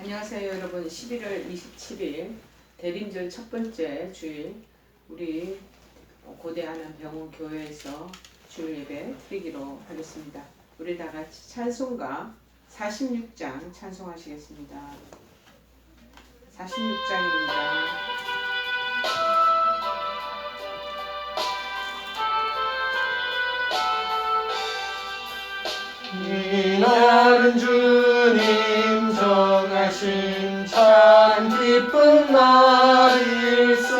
안녕하세요 여러분. 11월 27일 대림절 첫 번째 주일 우리 고대하는 병원 교회에서 주일 예배 드리기로 하겠습니다. 우리 다 같이 찬송가 46장 찬송하시겠습니다. 46장입니다. 이날은 주님 정하신 참 기쁜 날일세.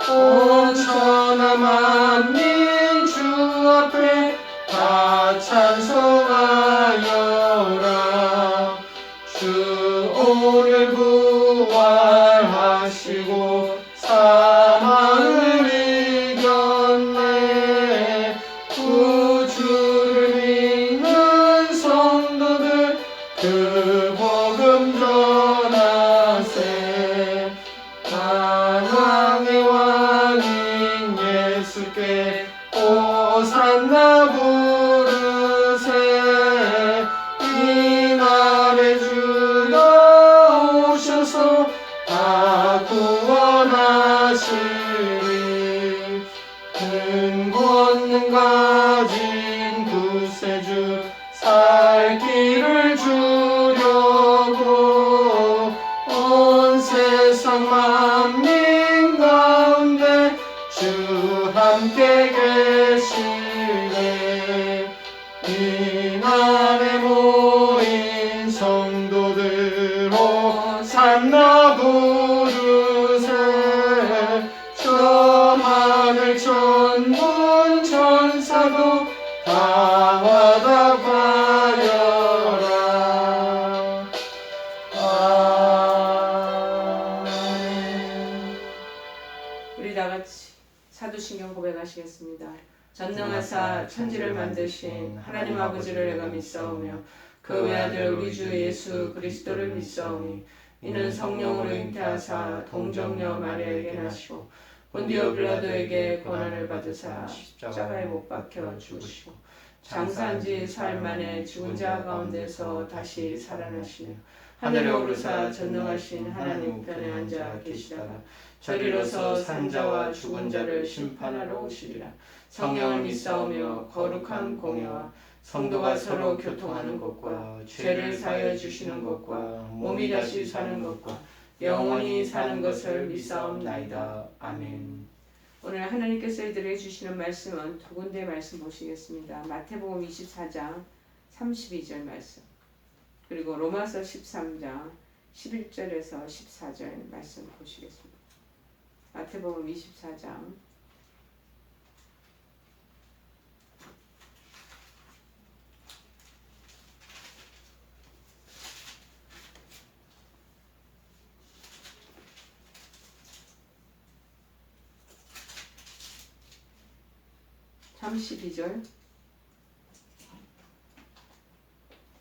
온 천하 만민 주 앞에 다 찬송하여라. 주 오늘 부활하시고 사망을 이겼네. 구주를 믿는 성도들 그 복음 전하세. 만왕의 왕인 예수께 호산나 부르세. 이날에 주가 오셔서 다 구원하시리. 큰 권능 가진 구세주 살 길을 주려고 온 세상 만민 가운데 주 함께 계시네. 이날에 모인 성도들 호산나 부르세. 저 하늘 천군 천사도 다 화답하여라. 아멘. 우리 다 같이 사도신경 고백하시겠습니다. 전능하사 천지를 만드신 하나님 아버지를 내가 믿사오며 그 외아들 우리 주 예수 그리스도를 믿사오니 이는 성령으로 잉태하사 동정녀 마리아에게 나시고 본디오 빌라도에게 고난을 받으사 십자가에 못 박혀 죽으시고 장사한 지 사흘 만에 죽은 자 가운데서 다시 살아나시며 하늘에 오르사 전능하신 하나님 우편에 앉아 계시다가 저리로서 산자와 죽은 자를 심판하러 오시리라. 성령을 믿사오며 거룩한 공예와 성도가 서로 교통하는 것과 죄를 사하여 주시는 것과 몸이 다시 사는 것과 영원히 사는 것을 믿사옵나이다. 아멘. 오늘 하나님께서 이들에게 주시는 말씀은 두 군데 말씀 보시겠습니다. 마태복음 24장 32절 말씀, 그리고 로마서 13장 11절에서 14절 말씀 보시겠습니다. 마태복음 24장 32절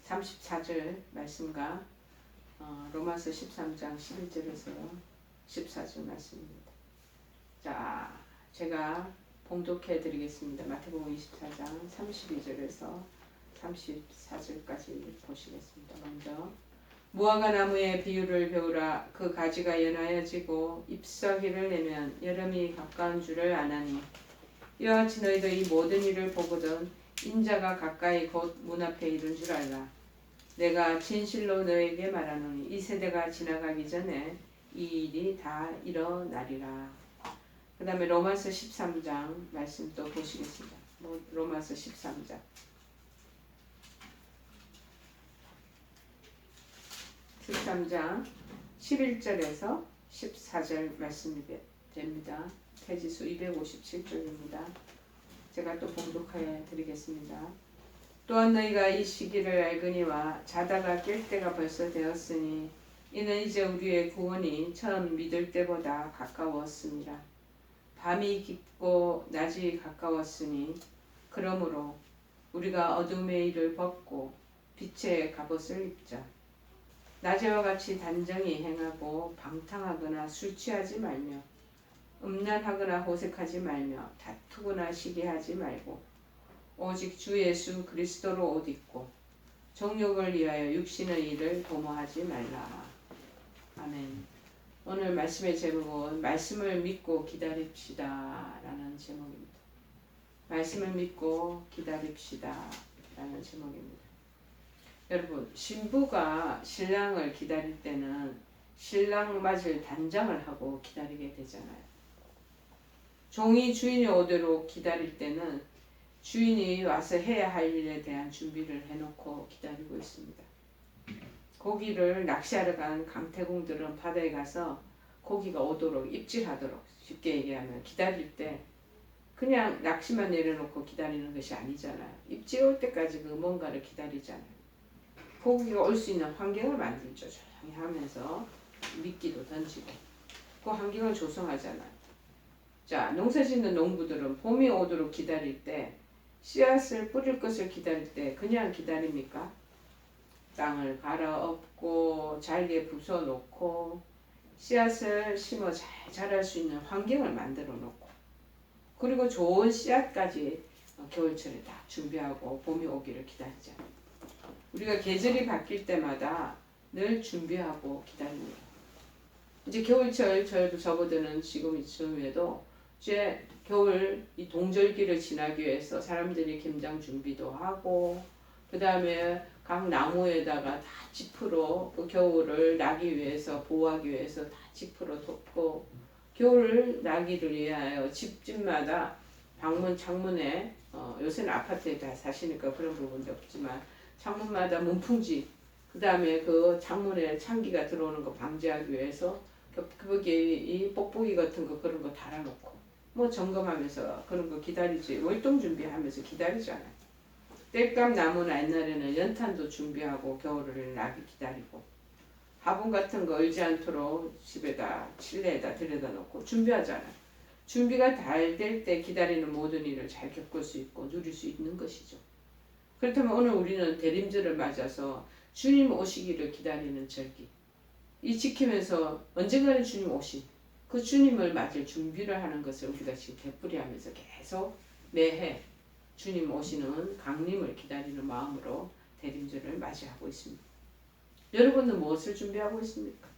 34절 말씀과 로마서 13장 11절에서 14절 말씀입니다. 자, 제가 봉독해 드리겠습니다. 마태복음 24장 32절에서 34절까지 보시겠습니다. 먼저 무화과 나무의 비유를 배우라. 그 가지가 연하여지고 잎사귀를 내면 여름이 가까운 줄을 아나니 이와 같이 너희도 이 모든 일을 보거든 인자가 가까이 곧 문 앞에 이른 줄 알라. 내가 진실로 너에게 말하노니 이 세대가 지나가기 전에 이 일이 다 일어나리라. 그 다음에 로마서 13장 말씀 또 보시겠습니다. 로마서 13장 11절에서 14절 말씀이 됩니다. 페이지수 257쪽입니다. 제가 또 봉독해 드리겠습니다. 또한 너희가 이 시기를 알거니와 자다가 깰 때가 벌써 되었으니 이는 이제 우리의 구원이 처음 믿을 때보다 가까웠습니다. 밤이 깊고 낮이 가까웠으니 그러므로 우리가 어둠의 일을 벗고 빛의 갑옷을 입자. 낮에와 같이 단정히 행하고 방탕하거나 술 취하지 말며 음란하거나 호색하지 말며 다투거나 시기하지 말고 오직 주 예수 그리스도로 옷 입고 정욕을 위하여 육신의 일을 도모하지 말라. 아멘. 오늘 말씀의 제목은 말씀을 믿고 기다립시다 라는 제목입니다. 말씀을 믿고 기다립시다 라는 제목입니다. 여러분, 신부가 신랑을 기다릴 때는 신랑 맞을 단장을 하고 기다리게 되잖아요. 종이 주인이 오도록 기다릴 때는 주인이 와서 해야 할 일에 대한 준비를 해놓고 기다리고 있습니다. 고기를 낚시하러 간 강태공들은 바다에 가서 고기가 오도록 입질하도록, 쉽게 얘기하면 기다릴 때 그냥 낚시만 내려놓고 기다리는 것이 아니잖아요. 입질 올 때까지 그 뭔가를 기다리잖아요. 고기가 올 수 있는 환경을 만들죠. 조용히 하면서 미끼도 던지고 그 환경을 조성하잖아요. 자, 농사 짓는 농부들은 봄이 오도록 기다릴 때, 씨앗을 뿌릴 것을 기다릴 때 그냥 기다립니까? 땅을 갈아엎고 잘게 부숴놓고 씨앗을 심어 잘 자랄 수 있는 환경을 만들어 놓고, 그리고 좋은 씨앗까지 겨울철에 다 준비하고 봄이 오기를 기다리잖아요. 우리가 계절이 바뀔 때마다 늘 준비하고 기다립니다. 이제 겨울철 저희도 접어드는 지금 이쯤에도 이제 겨울 이 동절기를 지나기 위해서 사람들이 김장 준비도 하고, 그 다음에 각 나무에다가 다 지프로 그 겨울을 나기 위해서, 보호하기 위해서 다 지프로 덮고, 겨울 나기를 위하여 집집마다 방문 창문에 요새는 아파트에 다 사시니까 그런 부분도 없지만 창문마다 문풍지, 그 다음에 그 창문에 찬기가 들어오는 거 방지하기 위해서 거기에 이 뽁뽁이 같은 거 그런 거 달아놓고 뭐 점검하면서 그런 거 기다리지, 월동 준비하면서 기다리잖아요. 땔감 나무나 옛날에는 연탄도 준비하고 겨울을 나기 기다리고, 화분 같은 거 얼지 않도록 집에다 실내에다 들여다 놓고 준비하잖아요. 준비가 잘 될 때 기다리는 모든 일을 잘 겪을 수 있고 누릴 수 있는 것이죠. 그렇다면 오늘 우리는 대림절을 맞아서 주님 오시기를 기다리는 절기, 이 지키면서 언젠가는 주님 오신 그 주님을 맞을 준비를 하는 것을 우리가 지금 되풀이하면서 계속 매해 주님 오시는 강림을 기다리는 마음으로 대림절을 맞이하고 있습니다. 여러분은 무엇을 준비하고 있습니까?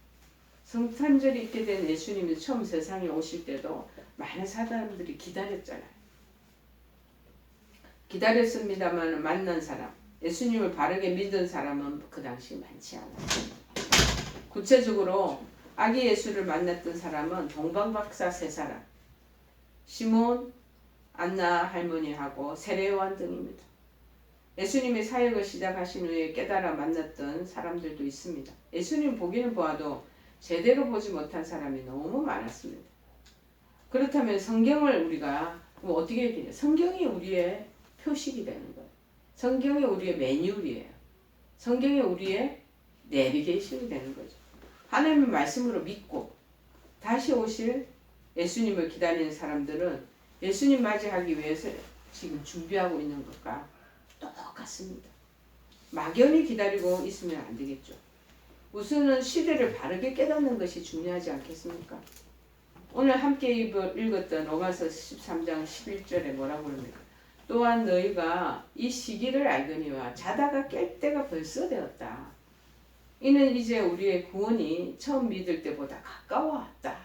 성탄절이 있게 된 예수님이 처음 세상에 오실 때도 많은 사람들이 기다렸잖아요. 기다렸습니다만 만난 사람, 예수님을 바르게 믿은 사람은 그 당시 많지 않았습니다. 구체적으로 아기 예수를 만났던 사람은 동방박사 3사람, 시몬, 안나 할머니하고 세례요한 등입니다. 예수님이 사역을 시작하신 후에 깨달아 만났던 사람들도 있습니다. 예수님 보기는 보아도 제대로 보지 못한 사람이 너무 많았습니다. 그렇다면 성경을 우리가 어떻게 해야 되냐? 성경이 우리의 표식이 되는 거예요. 성경이 우리의 매뉴얼이에요. 성경이 우리의 내비게이션이 되는 거죠. 하나님의 말씀으로 믿고 다시 오실 예수님을 기다리는 사람들은 예수님 맞이하기 위해서 지금 준비하고 있는 것과 똑같습니다. 막연히 기다리고 있으면 안 되겠죠. 우선은 시대를 바르게 깨닫는 것이 중요하지 않겠습니까? 오늘 함께 읽었던 로마서 13장 11절에 뭐라고 그럽니까? 또한 너희가 이 시기를 알거니와 자다가 깰 때가 벌써 되었다. 이는 이제 우리의 구원이 처음 믿을 때보다 가까워왔다.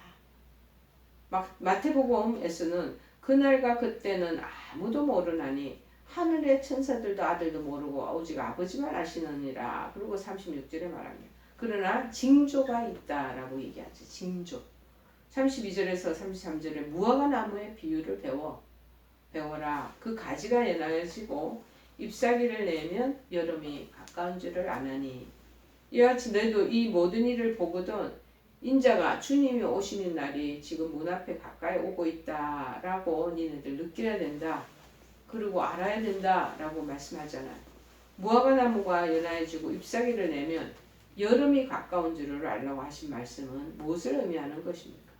마태복음에서는 그날과 그때는 아무도 모르나니 하늘의 천사들도 아들도 모르고 오직 아버지만 아시느니라. 그리고 36절에 말합니다. 그러나 징조가 있다라고 얘기하죠. 징조. 32절에서 33절에 무화과 나무의 비유를 배워라. 그 가지가 연하여지고 잎사귀를 내면 여름이 가까운 줄을 아나니, 이와 같이 너희도 이 모든 일을 보거든 인자가 주님이 오시는 날이 지금 문 앞에 가까이 오고 있다라고 니네들 느껴야 된다. 그리고 알아야 된다라고 말씀하잖아요. 무화과 나무가 연하여지고 잎사귀를 내면 여름이 가까운 줄을 알라고 하신 말씀은 무엇을 의미하는 것입니까?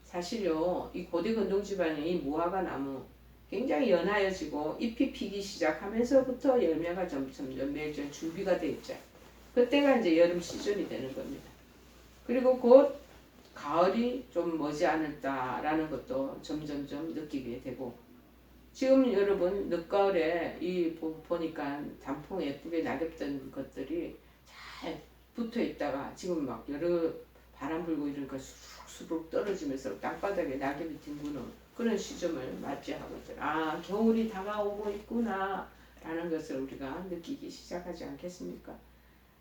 사실요, 이 고대 근동 지방의 이 무화과 나무 굉장히 연하여지고 잎이 피기 시작하면서부터 열매가 점점 맺을 준비가 돼 있죠. 그때가 이제 여름 시즌이 되는 겁니다. 그리고 곧 가을이 좀 머지않았다라는 것도 점점점 느끼게 되고, 지금 여러분 늦가을에 보니까 단풍 예쁘게 낙엽든 것들이 잘 붙어 있다가 지금 막 여러 바람 불고 이러니까 수룩수룩 떨어지면서 땅바닥에 낙엽이 뒹구는 그런 시점을 맞이하거든. 아, 겨울이 다가오고 있구나 라는 것을 우리가 느끼기 시작하지 않겠습니까?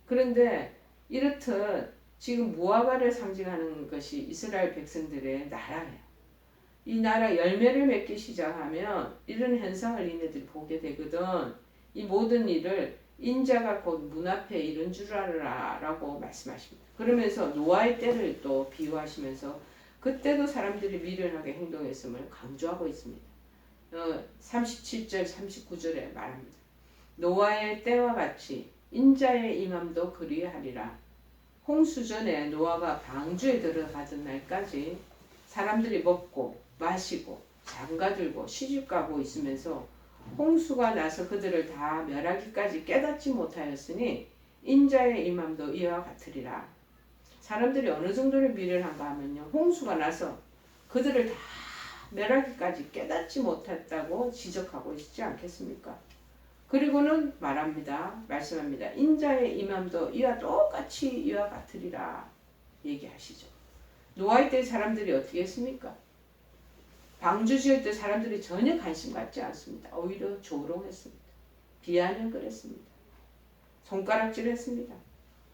그런데 이렇듯 지금 무화과를 상징하는 것이 이스라엘 백성들의 나라예요. 이 나라 열매를 맺기 시작하면 이런 현상을 이네들이 보게 되거든. 이 모든 일을 인자가 곧 문 앞에 이른 줄 알아라 라고 말씀하십니다. 그러면서 노아의 때를 또 비유하시면서 그때도 사람들이 미련하게 행동했음을 강조하고 있습니다. 37절 39절에 말합니다. 노아의 때와 같이 인자의 임함도 그리하리라. 홍수 전에 노아가 방주에 들어가던 날까지 사람들이 먹고 마시고 장가들고 시집가고 있으면서 홍수가 나서 그들을 다 멸하기까지 깨닫지 못하였으니 인자의 임함도 이와 같으리라. 사람들이 어느 정도로 미련한가 하면요, 홍수가 나서 그들을 다 멸하기까지 깨닫지 못했다고 지적하고 있지 않겠습니까? 그리고는 말씀합니다. 인자의 임함도 이와 똑같이 이와 같으리라 얘기하시죠. 노아의 때 사람들이 어떻게 했습니까? 방주 지을 때 사람들이 전혀 관심 갖지 않습니다. 오히려 조롱했습니다. 비아냥거렸습니다. 손가락질했습니다.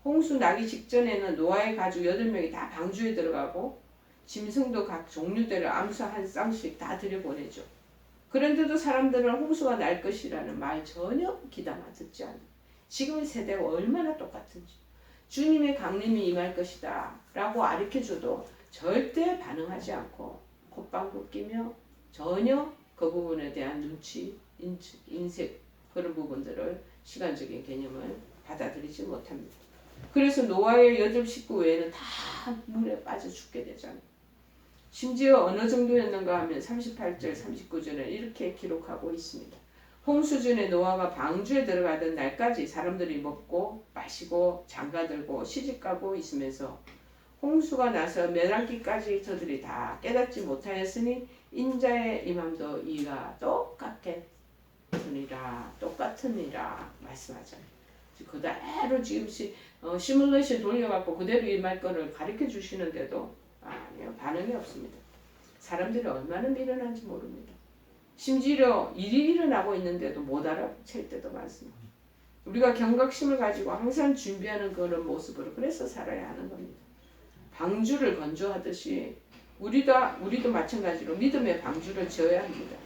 홍수 나기 직전에는 노아의 가족 8명이 다 방주에 들어가고 짐승도 각 종류대로 암수 한 쌍씩 다 들여보내죠. 그런데도 사람들은 홍수가 날 것이라는 말 전혀 귀담아 듣지 않아요. 지금의 세대가 얼마나 똑같은지. 주님의 강림이 임할 것이다 라고 가르쳐줘도 절대 반응하지 않고 콧방귀 끼며 전혀 그 부분에 대한 눈치, 인색 그런 부분들을 시간적인 개념을 받아들이지 못합니다. 그래서 노아의 8 식구 외에는 다 물에 빠져 죽게 되잖아요. 심지어 어느 정도였는가 하면 38절 39절에 이렇게 기록하고 있습니다. 홍수 전에 노아가 방주에 들어가던 날까지 사람들이 먹고 마시고 장가들고 시집가고 있으면서 홍수가 나서 멸하기까지 저들이 다 깨닫지 못하였으니 인자의 임함도 이와 똑같으니라 말씀하잖아요. 그대로 지금 시뮬레이션 돌려갖고 그대로 임할 거를 가르쳐 주시는데도 아니요, 반응이 없습니다. 사람들이 얼마나 미련한지 모릅니다. 심지어 일이 일어나고 있는데도 못 알아챌 때도 많습니다. 우리가 경각심을 가지고 항상 준비하는 그런 모습으로 그래서 살아야 하는 겁니다. 방주를 건조하듯이 우리도 마찬가지로 믿음의 방주를 지어야 합니다.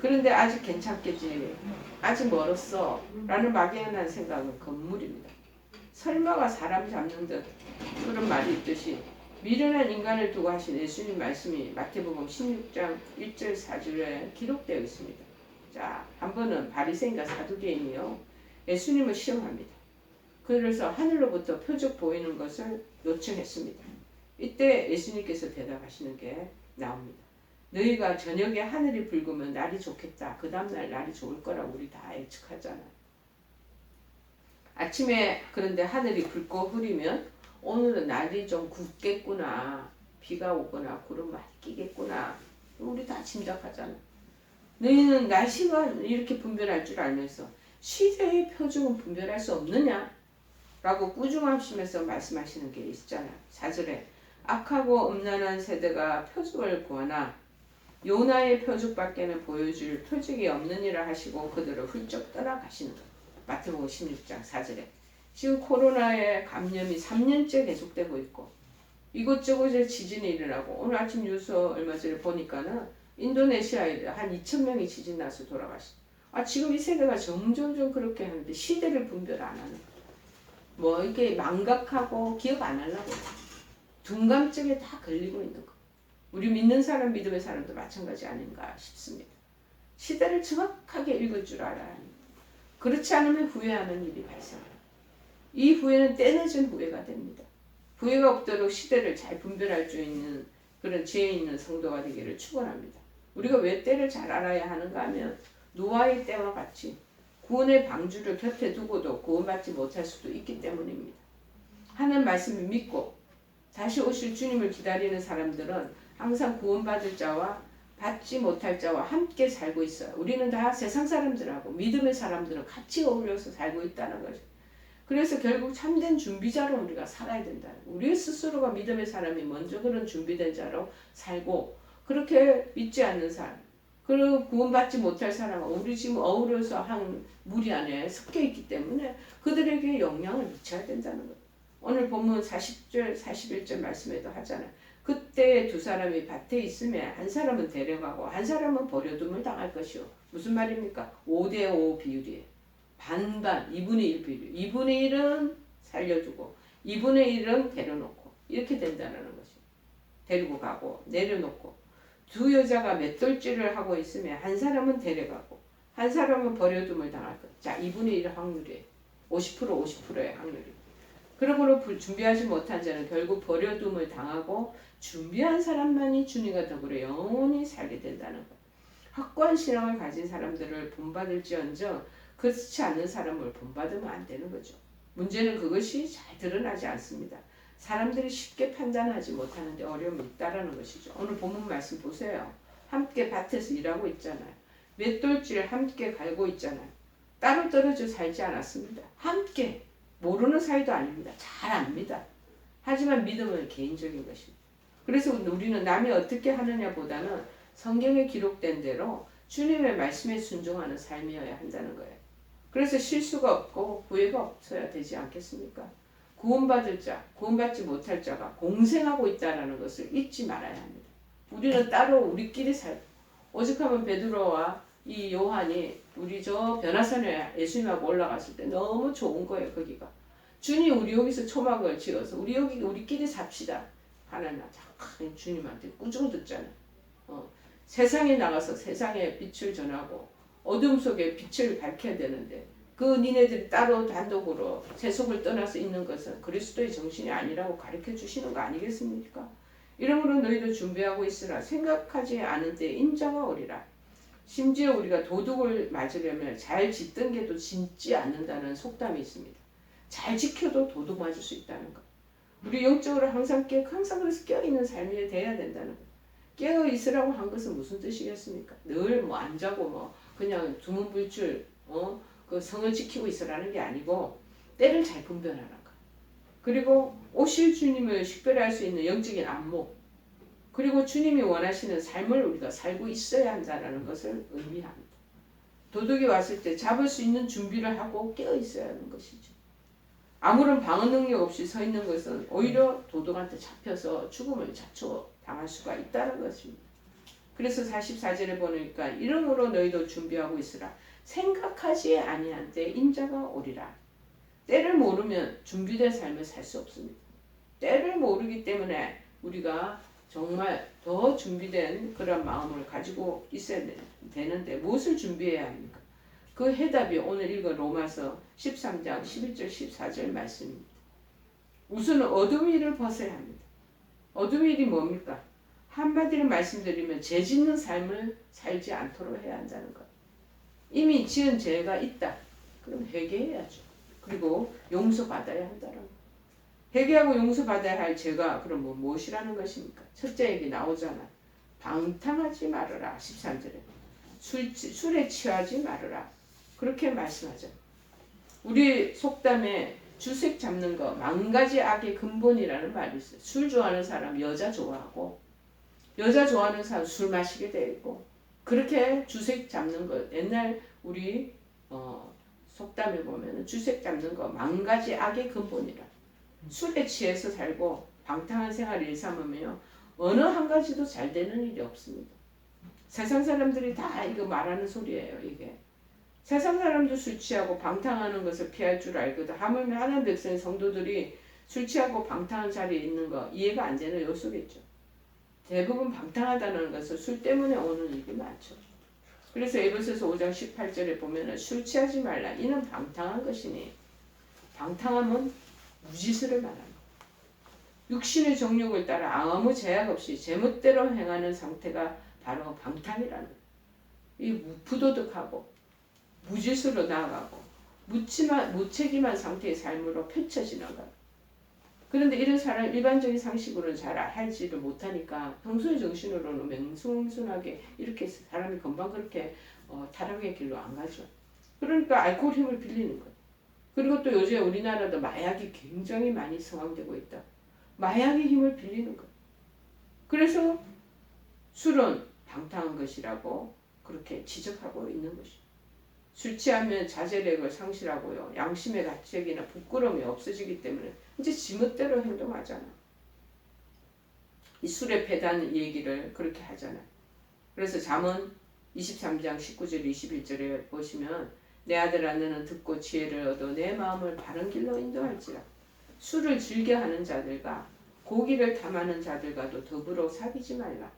그런데 아직 괜찮겠지, 아직 멀었어 라는 막연한 생각은 건물입니다. 설마가 사람 잡는 듯 그런 말이 있듯이 미련한 인간을 두고 하신 예수님 말씀이 마태복음 16장 1절 4절에 기록되어 있습니다. 자, 한 번은 바리새인과 사두개인이요 예수님을 시험합니다. 그래서 하늘로부터 표적 보이는 것을 요청했습니다. 이때 예수님께서 대답하시는 게 나옵니다. 너희가 저녁에 하늘이 붉으면 날이 좋겠다. 그 다음날 날이 좋을 거라고 우리 다 예측하잖아. 아침에 그런데 하늘이 붉고 흐리면 오늘은 날이 좀 굳겠구나. 비가 오거나 구름 많이 끼겠구나. 우리 다 짐작하잖아. 너희는 날씨가 이렇게 분별할 줄 알면서 시대의 표적은 분별할 수 없느냐? 라고 꾸중하시면서 말씀하시는 게 있잖아. 4절에 악하고 음란한 세대가 표적을 구하나 요나의 표적밖에는 보여줄 표적이 없느니라 하시고 그들을 훌쩍 떠나가시는 것. 마태복음 16장 4절에 지금 코로나의 감염이 3년째 계속되고 있고 이곳저곳에 지진이 일어나고 오늘 아침 뉴스 얼마 전에 보니까는 인도네시아에 한 2,000명이 지진 나서 돌아가시고 지금 이 세대가 점점 그렇게 하는데 시대를 분별 안 하는 뭐 이렇게 망각하고 기억 안 하려고 둔감증에 다 걸리고 있는 거. 우리 믿는 사람 믿음의 사람도 마찬가지 아닌가 싶습니다. 시대를 정확하게 읽을 줄 알아야 합니다. 그렇지 않으면 후회하는 일이 발생합니다. 이 후회는 때늦은 후회가 됩니다. 후회가 없도록 시대를 잘 분별할 수 있는 그런 지혜 있는 성도가 되기를 축원합니다. 우리가 왜 때를 잘 알아야 하는가 하면 노아의 때와 같이 구원의 방주를 곁에 두고도 구원받지 못할 수도 있기 때문입니다. 하나님 말씀을 믿고 다시 오실 주님을 기다리는 사람들은 항상 구원받을 자와 받지 못할 자와 함께 살고 있어요. 우리는 다 세상 사람들하고 믿음의 사람들은 같이 어울려서 살고 있다는 거죠. 그래서 결국 참된 준비자로 우리가 살아야 된다. 우리 스스로가 믿음의 사람이 먼저 그런 준비된 자로 살고, 그렇게 믿지 않는 사람, 그리고 구원받지 못할 사람은 우리 지금 어우러서 한 무리 안에 섞여 있기 때문에 그들에게 영향을 미쳐야 된다는 거예요. 오늘 본문 40절, 41절 말씀에도 하잖아요. 그때 두 사람이 밭에 있으면 한 사람은 데려가고 한 사람은 버려둠을 당할 것이요. 무슨 말입니까? 5대5 비율이에요. 반반, 2분의 1 비율. 2분의 1은 살려주고 2분의 1은 데려놓고 이렇게 된다는 것이요. 데리고 가고 내려놓고, 두 여자가 맷돌질을 하고 있으면 한 사람은 데려가고 한 사람은 버려둠을 당할 것. 자, 2분의 1 확률이에요. 50%의 확률이에요. 그러므로 준비하지 못한 자는 결국 버려둠을 당하고 준비한 사람만이 주님과 더불어 영원히 살게 된다는 것. 확고한 신앙을 가진 사람들을 본받을지언정 그렇지 않은 사람을 본받으면 안 되는 거죠. 문제는 그것이 잘 드러나지 않습니다. 사람들이 쉽게 판단하지 못하는데 어려움이 있다라는 것이죠. 오늘 본문 말씀 보세요. 함께 밭에서 일하고 있잖아요. 맷돌질 함께 갈고 있잖아요. 따로 떨어져 살지 않았습니다. 함께. 모르는 사이도 아닙니다. 잘 압니다. 하지만 믿음은 개인적인 것입니다. 그래서 우리는 남이 어떻게 하느냐 보다는 성경에 기록된 대로 주님의 말씀에 순종하는 삶이어야 한다는 거예요. 그래서 실수가 없고 후회가 없어야 되지 않겠습니까? 구원받을 자, 구원받지 못할 자가 공생하고 있다는 것을 잊지 말아야 합니다. 우리는 따로 우리끼리 살고, 오죽하면 베드로와 이 요한이 우리 저 변화산에 예수님하고 올라갔을 때 너무 좋은 거예요. 거기가 주님, 우리 여기서 초막을 지어서 우리끼리 삽시다. 하나님 주님한테 꾸중 듣잖아요. 세상에 나가서 세상에 빛을 전하고 어둠 속에 빛을 밝혀야 되는데 그 니네들이 따로 단독으로 세속을 떠나서 있는 것은 그리스도의 정신이 아니라고 가르쳐 주시는 거 아니겠습니까? 이러므로 너희도 준비하고 있으라. 생각하지 않은 때 인자가 오리라. 심지어 우리가 도둑을 맞으려면 잘 짓던 게도 짓지 않는다는 속담이 있습니다. 잘 지켜도 도둑 맞을 수 있다는 것. 우리 영적으로 항상 그래서 깨어있는 삶이 돼야 된다는 것. 깨어있으라고 한 것은 무슨 뜻이겠습니까? 늘 뭐 안 자고 뭐 그냥 두문불출 그 성을 지키고 있으라는 게 아니고 때를 잘 분별하는 것. 그리고 오실 주님을 식별할 수 있는 영적인 안목, 그리고 주님이 원하시는 삶을 우리가 살고 있어야 한다는 것을 의미합니다. 도둑이 왔을 때 잡을 수 있는 준비를 하고 깨어 있어야 하는 것이죠. 아무런 방어 능력 없이 서 있는 것은 오히려 도둑한테 잡혀서 죽음을 자초 당할 수가 있다는 것입니다. 그래서 44절에 보니까 이러므로 너희도 준비하고 있으라. 생각하지 아니한 때 인자가 오리라. 때를 모르면 준비된 삶을 살 수 없습니다. 때를 모르기 때문에 우리가 정말 더 준비된 그런 마음을 가지고 있어야 되는데 무엇을 준비해야 합니까? 그 해답이 오늘 읽은 로마서 13장 11절 14절 말씀입니다. 우선 어둠 일을 벗어야 합니다. 어둠 일이 뭡니까? 한마디로 말씀드리면 죄 짓는 삶을 살지 않도록 해야 한다는 것. 이미 지은 죄가 있다. 그럼 회개해야죠. 그리고 용서받아야 한다는 것. 회개하고 용서받아야 할 죄가 그럼 무엇이라는 것입니까? 첫째 얘기 나오잖아. 방탕하지 말아라. 13절에. 술에 취하지 말아라. 그렇게 말씀하죠. 우리 속담에 주색 잡는 거, 만가지 악의 근본이라는 말이 있어요. 술 좋아하는 사람 여자 좋아하고, 여자 좋아하는 사람 술 마시게 돼 있고, 그렇게 주색 잡는 거, 옛날 우리 속담에 보면 주색 잡는 거 만가지 악의 근본이라. 술에 취해서 살고 방탕한 생활을 일삼으며 어느 한 가지도 잘 되는 일이 없습니다. 세상 사람들이 다 이거 말하는 소리예요. 이게 세상 사람도 술 취하고 방탕하는 것을 피할 줄 알거든. 하물며 하나님 백성 성도들이 술 취하고 방탕한 자리에 있는 거 이해가 안 되는 요소겠죠. 대부분 방탕하다는 것은 술 때문에 오는 일이 많죠. 그래서 에베소서 5장 18절에 보면은 술 취하지 말라. 이는 방탕한 것이니, 방탕함은 무지스를 말합니다. 육신의 정욕을 따라 아무 제약 없이 제멋대로 행하는 상태가 바로 방탕이라는 거예요. 이 무부도덕하고 무지스로 나아가고 무책임한 상태의 삶으로 펼쳐지는 것. 그런데 이런 사람 일반적인 상식으로는 잘 알지를 못하니까 평소의 정신으로는 맹숭맹숭하게 이렇게 사람이 금방 그렇게 타락의 길로 안 가죠. 그러니까 알코올 힘을 빌리는 거예요. 그리고 또 요새 우리나라도 마약이 굉장히 많이 성황되고 있다. 마약의 힘을 빌리는 거예요. 그래서 술은 방탕한 것이라고 그렇게 지적하고 있는 것이죠. 술 취하면 자제력을 상실하고요. 양심의 가책이나 부끄러움이 없어지기 때문에 이제 지멋대로 행동하잖아. 이 술에 패다는 얘기를 그렇게 하잖아. 그래서 잠언 23장 19절 21절에 보시면 내 아들아 너는 듣고 지혜를 얻어 내 마음을 바른 길로 인도할지라. 술을 즐겨하는 자들과 고기를 탐하는 자들과도 더불어 사귀지 말라.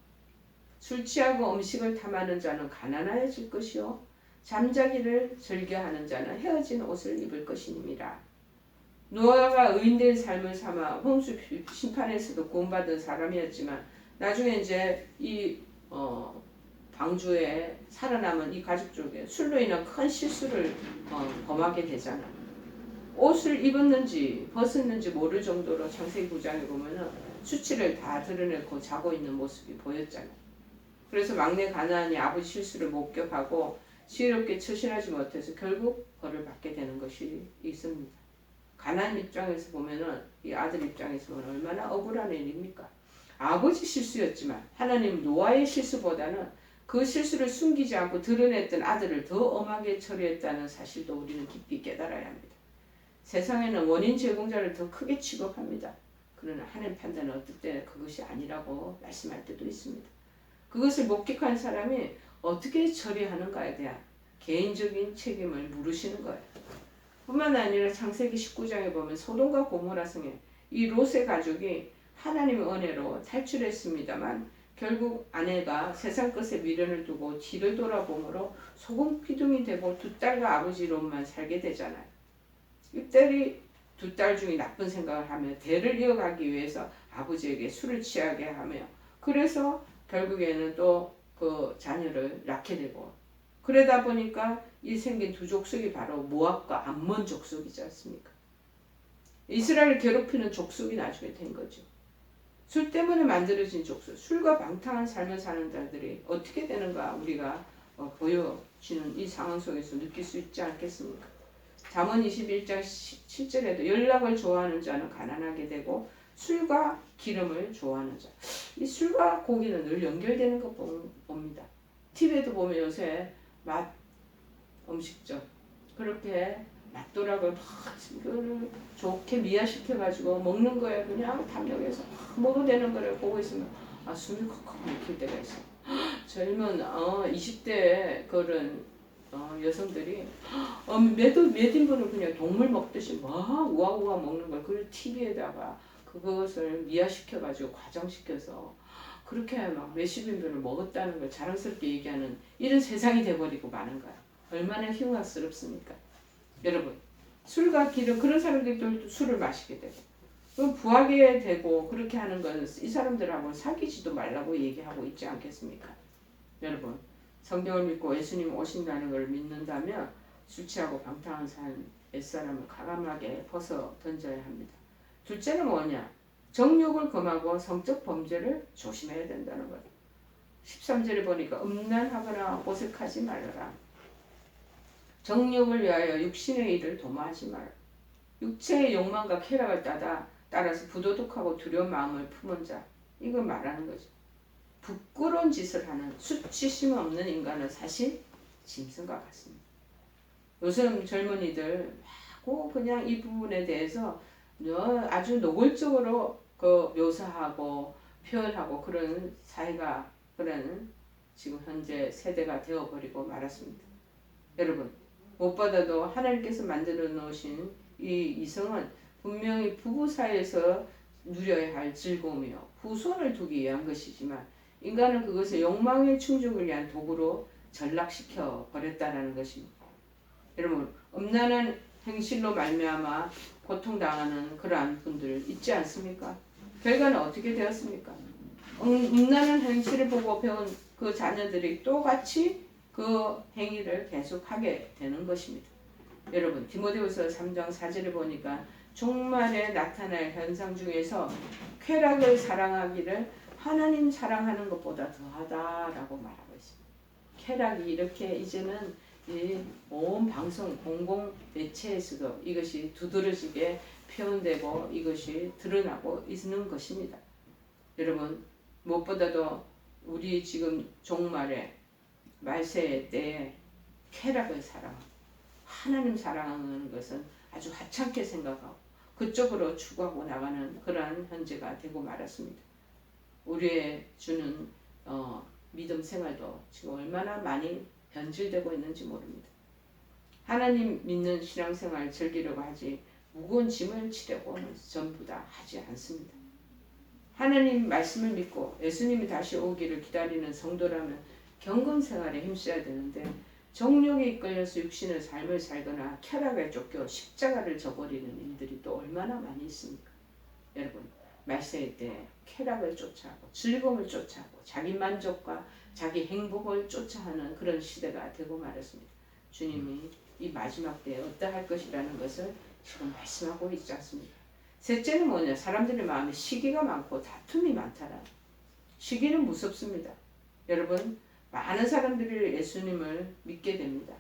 술 취하고 음식을 탐하는 자는 가난하여질 것이요 잠자기를 즐겨하는 자는 헤어진 옷을 입을 것이니라. 노아가 의인된 삶을 삼아 홍수 심판에서도 구원받은 사람이었지만 나중에 이제 이 방주에 살아남은 이 가족 쪽에 술로 인한 큰 실수를 범하게 되잖아. 옷을 입었는지 벗었는지 모를 정도로 창세기 9장에 보면은 수치를 다 드러내고 자고 있는 모습이 보였잖아. 그래서 막내 가나안이 아버지 실수를 목격하고 지혜롭게 처신하지 못해서 결국 벌을 받게 되는 것이 있습니다. 가나안 입장에서 보면은 이 아들 입장에서 보면 얼마나 억울한 일입니까? 아버지 실수였지만 하나님 노아의 실수보다는 그 실수를 숨기지 않고 드러냈던 아들을 더 엄하게 처리했다는 사실도 우리는 깊이 깨달아야 합니다. 세상에는 원인 제공자를 더 크게 취급합니다. 그러나 하나님 판단은 어떨 때 그것이 아니라고 말씀할 때도 있습니다. 그것을 목격한 사람이 어떻게 처리하는가에 대한 개인적인 책임을 물으시는 거예요. 뿐만 아니라 창세기 19장에 보면 소돔과 고모라 성에 이 롯의 가족이 하나님의 은혜로 탈출했습니다만 결국 아내가 세상 것에 미련을 두고 뒤를 돌아보므로 소금 기둥이 되고 두 딸과 아버지 롯만 살게 되잖아요. 이 딸이 두 딸 중에 나쁜 생각을 하며 대를 이어가기 위해서 아버지에게 술을 취하게 하며 그래서 결국에는 또 그 자녀를 낳게 되고 그러다 보니까 이 생긴 두 족속이 바로 모압과 암몬 족속이지 않습니까? 이스라엘을 괴롭히는 족속이 나중에 된 거죠. 술 때문에 만들어진 족속, 술과 방탕한 삶을 사는 자들이 어떻게 되는가 우리가 보여지는 이 상황 속에서 느낄 수 있지 않겠습니까? 잠언 21장 7절에도 연락을 좋아하는 자는 가난하게 되고 술과 기름을 좋아하는 자. 이 술과 고기는 늘 연결되는 거 봅니다. TV에도 보면 요새 맛 음식점 그렇게 맛도락을 막 좋게 미화시켜가지고 먹는 거에 그냥 탐욕해서 먹어도 되는 거를 보고 있으면 숨이 컥컥 막힐 때가 있어. 젊은 20대 그런 여성들이 몇 인분을 그냥 동물 먹듯이 막 우아우아 먹는 걸 그걸 TV에다가 그것을 미화시켜가지고 과장시켜서 그렇게 막 몇십 인분을 먹었다는 걸 자랑스럽게 얘기하는 이런 세상이 돼버리고 마는 거야. 얼마나 흉악스럽습니까? 여러분 술과 기름 그런 사람들도 술을 마시게 되고 그럼 부하게 되고 그렇게 하는 건 이 사람들하고 사귀지도 말라고 얘기하고 있지 않겠습니까? 여러분 성경을 믿고 예수님 오신다는 걸 믿는다면 술 취하고 방탕한 삶 옛사람을 과감하게 벗어 던져야 합니다. 둘째는 뭐냐? 정욕을 금하고 성적 범죄를 조심해야 된다는 거예요. 13절에 보니까 음란하거나 오색하지 말아라. 정욕을 위하여 육신의 일을 도모하지 마라. 육체의 욕망과 쾌락을 따라서 부도덕하고 두려운 마음을 품은 자. 이걸 말하는 거죠. 부끄러운 짓을 하는 수치심 없는 인간은 사실 짐승과 같습니다. 요즘 젊은이들 그냥 이 부분에 대해서 아주 노골적으로 묘사하고 표현하고 그런 사회가 그런 지금 현재 세대가 되어버리고 말았습니다. 여러분 무엇보다도 하나님께서 만들어 놓으신 이 이성은 분명히 부부 사이에서 누려야 할 즐거움이요 후손을 두기 위한 것이지만 인간은 그것을 욕망의 충족을 위한 도구로 전락시켜 버렸다는 것입니다. 여러분 음란한 행실로 말미암아 고통당하는 그러한 분들 있지 않습니까? 결과는 어떻게 되었습니까? 음란한 행실을 보고 배운 그 자녀들이 똑같이 그 행위를 계속하게 되는 것입니다. 여러분 디모데후서 3장 4절에 보니까 종말에 나타날 현상 중에서 쾌락을 사랑하기를 하나님 사랑하는 것보다 더하다라고 말하고 있습니다. 쾌락이 이렇게 이제는 이 온 방송 공공 매체에서도 이것이 두드러지게 표현되고 이것이 드러나고 있는 것입니다. 여러분, 무엇보다도 우리 지금 종말에 말세의 때에 쾌락을 사랑하고 하나님 사랑하는 것은 아주 하찮게 생각하고 그쪽으로 추구하고 나가는 그러한 현재가 되고 말았습니다. 우리의 주는 믿음 생활도 지금 얼마나 많이 변질되고 있는지 모릅니다. 하나님 믿는 신앙생활 즐기려고 하지 무거운 짐을 지려고는 전부 다 하지 않습니다. 하나님 말씀을 믿고 예수님이 다시 오기를 기다리는 성도라면 경건생활에 힘써야 되는데 정욕에 이끌려서 육신의 삶을 살거나 쾌락에 쫓겨 십자가를 져버리는 일들이 또 얼마나 많이 있습니까? 여러분, 말세의 때 쾌락을 쫓아하고 즐거움을 쫓아하고 자기 만족과 자기 행복을 쫓아하는 그런 시대가 되고 말았습니다. 주님이 이 마지막 때에 어떠할 것이라는 것을 지금 말씀하고 있지 않습니까? 셋째는 뭐냐? 사람들의 마음에 시기가 많고 다툼이 많다라. 시기는 무섭습니다. 여러분, 많은 사람들이 예수님을 믿게 됩니다.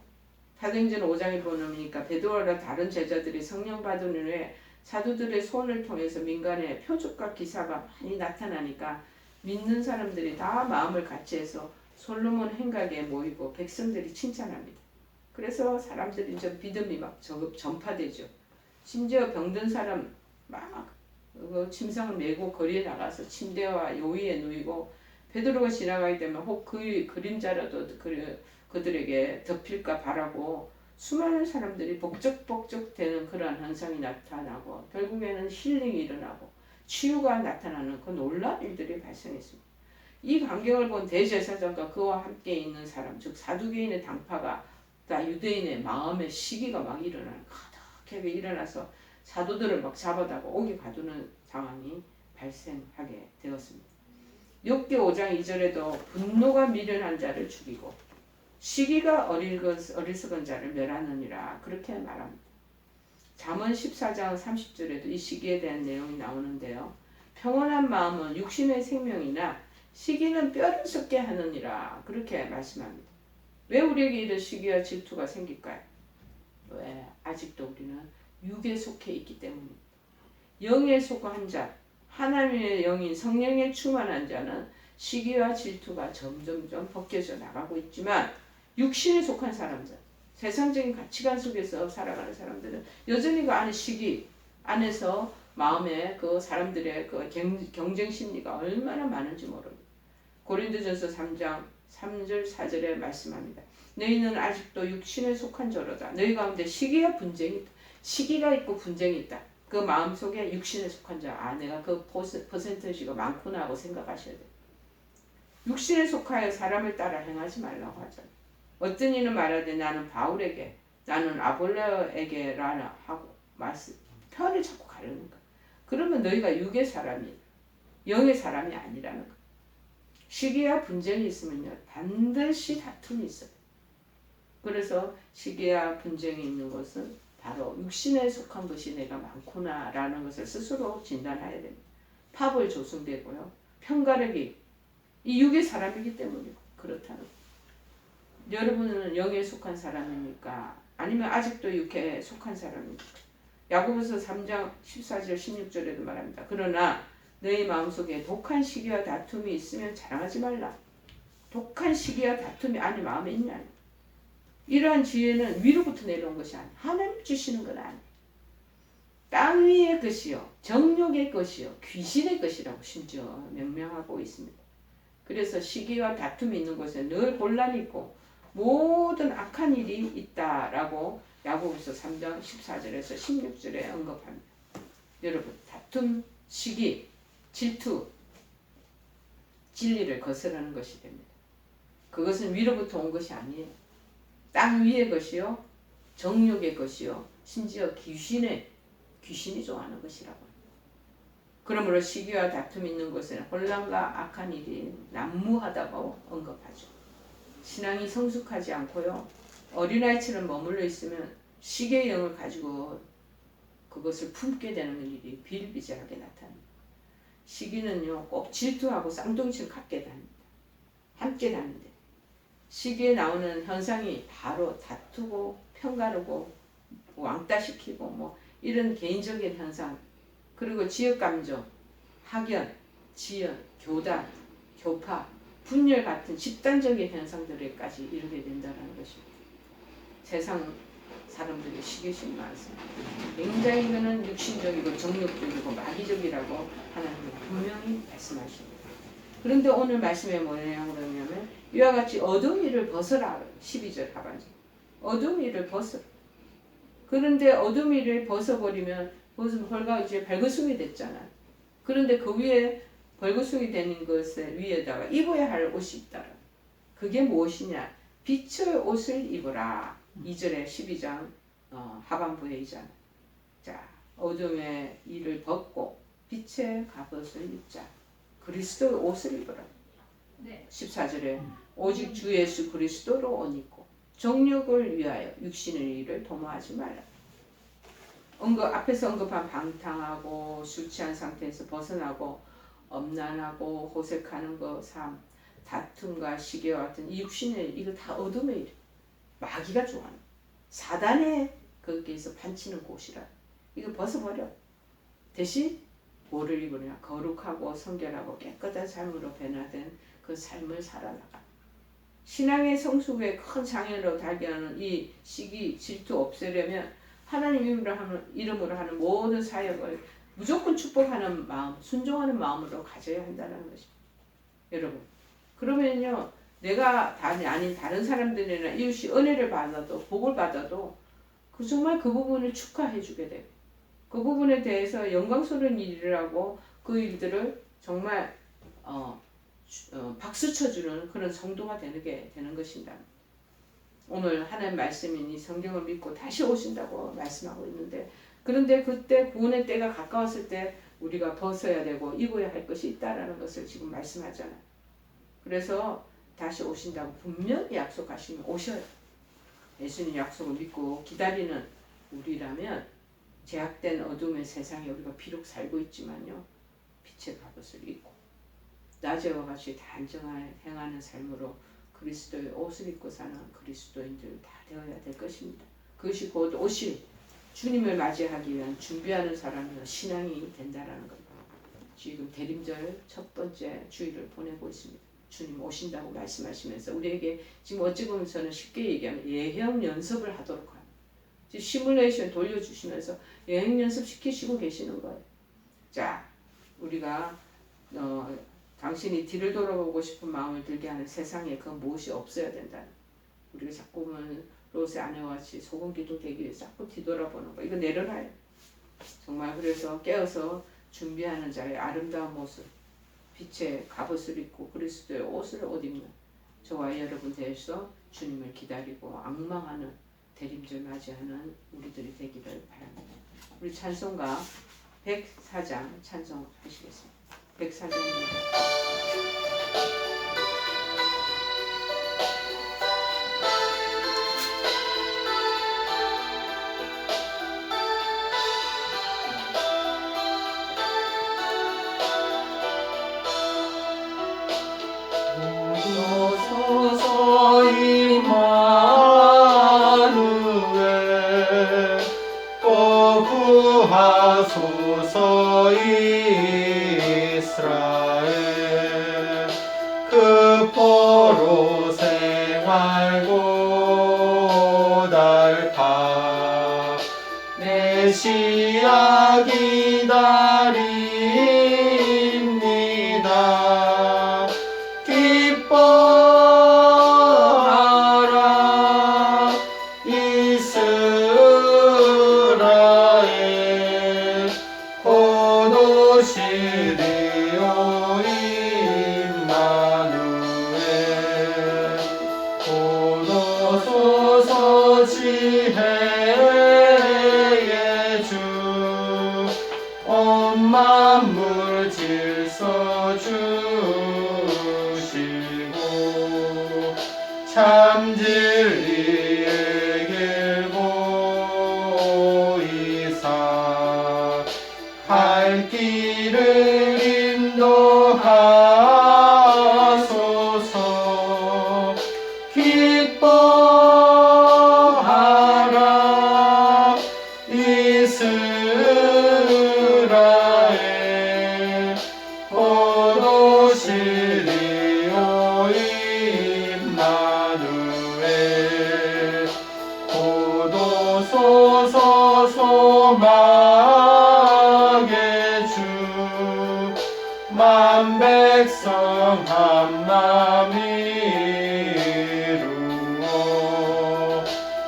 사도행전 5장에 보니까 베드로와 다른 제자들이 성령 받은 후에 사도들의 손을 통해서 민간에 표적과 기사가 많이 나타나니까 믿는 사람들이 다 마음을 같이해서 솔로몬 행각에 모이고 백성들이 칭찬합니다. 그래서 사람들이 이제 믿음이 막 전파되죠. 심지어 병든 사람 막 침상을 메고 거리에 나가서 침대와 요위에 누이고 베드로가 지나가게 되면 혹 그 그림자라도 그들에게 덮일까 바라고 수많은 사람들이 복적복적 되는 그러한 현상이 나타나고 결국에는 힐링이 일어나고 치유가 나타나는 그 놀라운 일들이 발생했습니다. 이 광경을 본 대제사장과 그와 함께 있는 사람, 즉 사두개인의 당파가 다 유대인의 마음의 시기가 막 일어나는 가득하게 일어나서 사도들을 막 잡아다가 옥에 가두는 상황이 발생하게 되었습니다. 욥기 5장 2절에도 분노가 미련한 자를 죽이고 시기가 어리석은 자를 멸하느니라 그렇게 말합니다. 잠언 14장 30절에도 이 시기에 대한 내용이 나오는데요. 평온한 마음은 육신의 생명이나 시기는 뼈를 썩게 하느니라 그렇게 말씀합니다. 왜 우리에게 이런 시기와 질투가 생길까요? 왜? 아직도 우리는 육에 속해 있기 때문입니다. 영에 속한 자, 하나님의 영인 성령에 충만한 자는 시기와 질투가 점점점 벗겨져 나가고 있지만 육신에 속한 사람들, 세상적인 가치관 속에서 살아가는 사람들은 여전히 그 안에 시기 안에서 마음에 그 사람들의 그 경쟁 심리가 얼마나 많은지 모릅니다. 고린도전서 3장 3절 4절에 말씀합니다. 너희는 아직도 육신에 속한 자로다. 너희 가운데 시기와 분쟁이 있다. 시기가 있고 분쟁이 있다. 그 마음속에 육신에 속한 자, 내가 그 퍼센테이지가 많구나 하고 생각하셔야 돼요. 육신에 속하여 사람을 따라 행하지 말라고 하잖아요. 어떤 이는 말하되 나는 바울에게 나는 아볼로에게라나 하고 말씀 편을 자꾸 가르는 거야. 그러면 너희가 육의 사람이 영의 사람이 아니라는 거야. 시기와 분쟁이 있으면요 반드시 다툼이 있어요. 그래서 시기와 분쟁이 있는 것은 바로 육신에 속한 것이 내가 많구나 라는 것을 스스로 진단해야 됩니다. 파벌 조성되고요. 편가르기 이 육의 사람이기 때문에 그렇다는 거예요. 여러분은 영에 속한 사람입니까? 아니면 아직도 육에 속한 사람입니까? 야고보서 3장 14절 16절에도 말합니다. 그러나 너희 마음속에 독한 시기와 다툼이 있으면 자랑하지 말라. 독한 시기와 다툼이 안에 마음에 있냐? 이러한 지혜는 위로부터 내려온 것이 아니에요. 하나님 주시는 건 아니에요. 땅 위의 것이요 정욕의 것이요 귀신의 것이라고 심지어 명명하고 있습니다. 그래서 시기와 다툼이 있는 곳에 늘 혼란이 있고 모든 악한 일이 있다라고 야고보서 3장 14절에서 16절에 언급합니다. 여러분, 다툼, 시기, 질투, 진리를 거스르는 것이 됩니다. 그것은 위로부터 온 것이 아니에요. 땅 위의 것이요, 정욕의 것이요, 심지어 귀신이 좋아하는 것이라고 합니다. 그러므로 시기와 다툼이 있는 곳에는 혼란과 악한 일이 난무하다고 언급하죠. 신앙이 성숙하지 않고요, 어린아이처럼 머물러 있으면 시기의 영을 가지고 그것을 품게 되는 일이 비일비재하게 나타납니다. 시기는요 꼭 질투하고 쌍둥이처럼 같게 다닙니다. 함께 다니는데 시기에 나오는 현상이 바로 다투고 평가르고 왕따시키고 뭐 이런 개인적인 현상, 그리고 지역감정, 학연, 지연, 교단, 교파, 분열 같은 집단적인 현상들에까지 이르게 된다는 것입니다. 세상 사람들이 시기심이 많습니다. 굉장히 이거는 육신적이고 정욕적이고 마귀적이라고 하나님은 분명히 말씀하십니다. 그런데 오늘 말씀에 뭐냐고 그러냐면 이와 같이 어두운 일을 벗어라. 12절 하반절. 어두운 일을 벗어라. 그런데 어두운 일을 벗어버리면 벌가 이제 발그숭이 됐잖아. 그런데 그 위에 벌그숭이 되는 것에 위에다가 입어야 할 옷이 있더라. 그게 무엇이냐? 빛의 옷을 입어라. 2절에 12장 하반부에 있잖아. 자, 어둠의 일을 벗고 빛의 갑옷을 입자. 그리스도의 옷을 입어라. 네. 14절에 오직 주 예수 그리스도로 옷 입고 정욕을 위하여 육신의 일을 도모하지 말라. 앞에서 언급한 방탕하고 술 취한 상태에서 벗어나고 엄난하고 호색하는 것, 삶, 다툼과 시기와 같은 이 육신의 일, 이거 다 어둠의 일. 마귀가 좋아하는 사단의 거기에서 판치는 곳이라. 이거 벗어버려. 대신 뭐를 입으냐? 거룩하고 성결하고 깨끗한 삶으로 변화된 그 삶을 살아나가. 신앙의 성숙에 큰 장애로 달게하는 이 시기, 질투 없애려면 하나님 이름으로 하는 모든 사역을 무조건 축복하는 마음, 순종하는 마음으로 가져야 한다는 것입니다. 여러분, 그러면요 내가 아닌 다른 사람들이나 이웃이 은혜를 받아도 복을 받아도 정말 그 부분을 축하해 주게 돼요. 그 부분에 대해서 영광스러운 일이라고 그 일들을 정말 박수 쳐주는 그런 성도가 되는 것입니다. 오늘 하나님 말씀이니 성경을 믿고 다시 오신다고 말씀하고 있는데, 그런데 그때 구원의 때가 가까웠을 때 우리가 벗어야 되고 입어야 할 것이 있다라는 것을 지금 말씀하잖아요. 그래서 다시 오신다고 분명히 약속하시면 오셔요. 예수님 약속을 믿고 기다리는 우리라면 제약된 어둠의 세상에 우리가 비록 살고 있지만요 빛의 갑옷을 입고 낮에와 같이 단정하게 행하는 삶으로 그리스도의 옷을 입고 사는 그리스도인들 다 되어야 될 것입니다. 그것이 곧 오실 주님을 맞이하기 위한 준비하는 사람의 신앙이 된다라는 겁니다. 지금 대림절 첫 번째 주일을 보내고 있습니다. 주님 오신다고 말씀하시면서 우리에게 지금 어찌 보면 저는 쉽게 얘기하면 예행 연습을 하도록 합니다. 지금 시뮬레이션 돌려주시면서 예행 연습 시키시고 계시는 거예요. 자, 우리가 당신이 뒤를 돌아보고 싶은 마음을 들게 하는 세상에 그 무엇이 없어야 된다. 우리가 자꾸만 롯의 아내와 같이 소금 기도 되기 위해서 자꾸 뒤돌아보는 거, 이거 내려놔요. 정말 그래서 깨어서 준비하는 자의 아름다운 모습, 빛의 갑옷을 입고 그리스도의 옷을 옷 입는 저와 여러분 대해서 주님을 기다리고 앙망하는 대림절 맞이하는 우리들이 되기를 바랍니다. 우리 찬송가 104장 찬송하시겠습니다. 104장입니다. 구하소서 이스라엘 그 포로 생활 고달파 메시아 기다립니다. 기뻐하라 이스라엘 곧 오시리오 임마누엘 곧 오소서 지혜의 주 온 만물 질서 주시고 참 진리의 길 보이사 인도하소서. 기뻐하라 이스라엘. 곧 오시리오 임마누엘. 곧 오소서 소망의 주. 만 백성 한 맘 이루어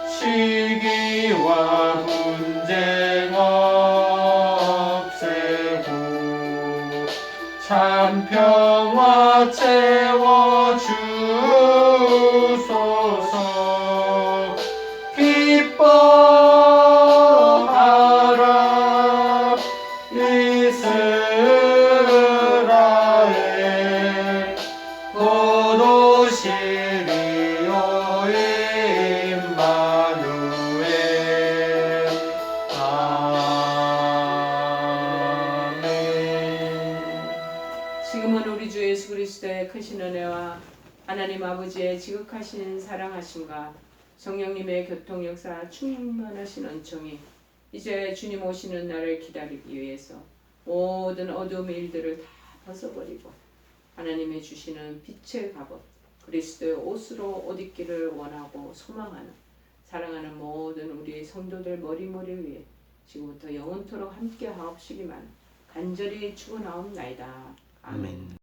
시기와 분쟁 없애고 참 평화 채워 주소서. 기뻐하라 이스라엘. 곧 오시리오 임마누엘. 아멘. 지금은 우리 주 예수 그리스도의 크신 은혜와 하나님 아버지의 지극하신 사랑하심과 성령님의 교통 역사 충만하신 은총이 이제 주님 오시는 날을 기다리기 위해서 모든 어두움의 일들을 다 벗어버리고 하나님의 주시는 빛의 갑옷 그리스도의 옷으로 옷 입기를 원하고 소망하는 사랑하는 모든 우리 성도들 머리머리 위에 지금부터 영원토록 함께 하옵시기만 간절히 축원하옵나이다. 아멘.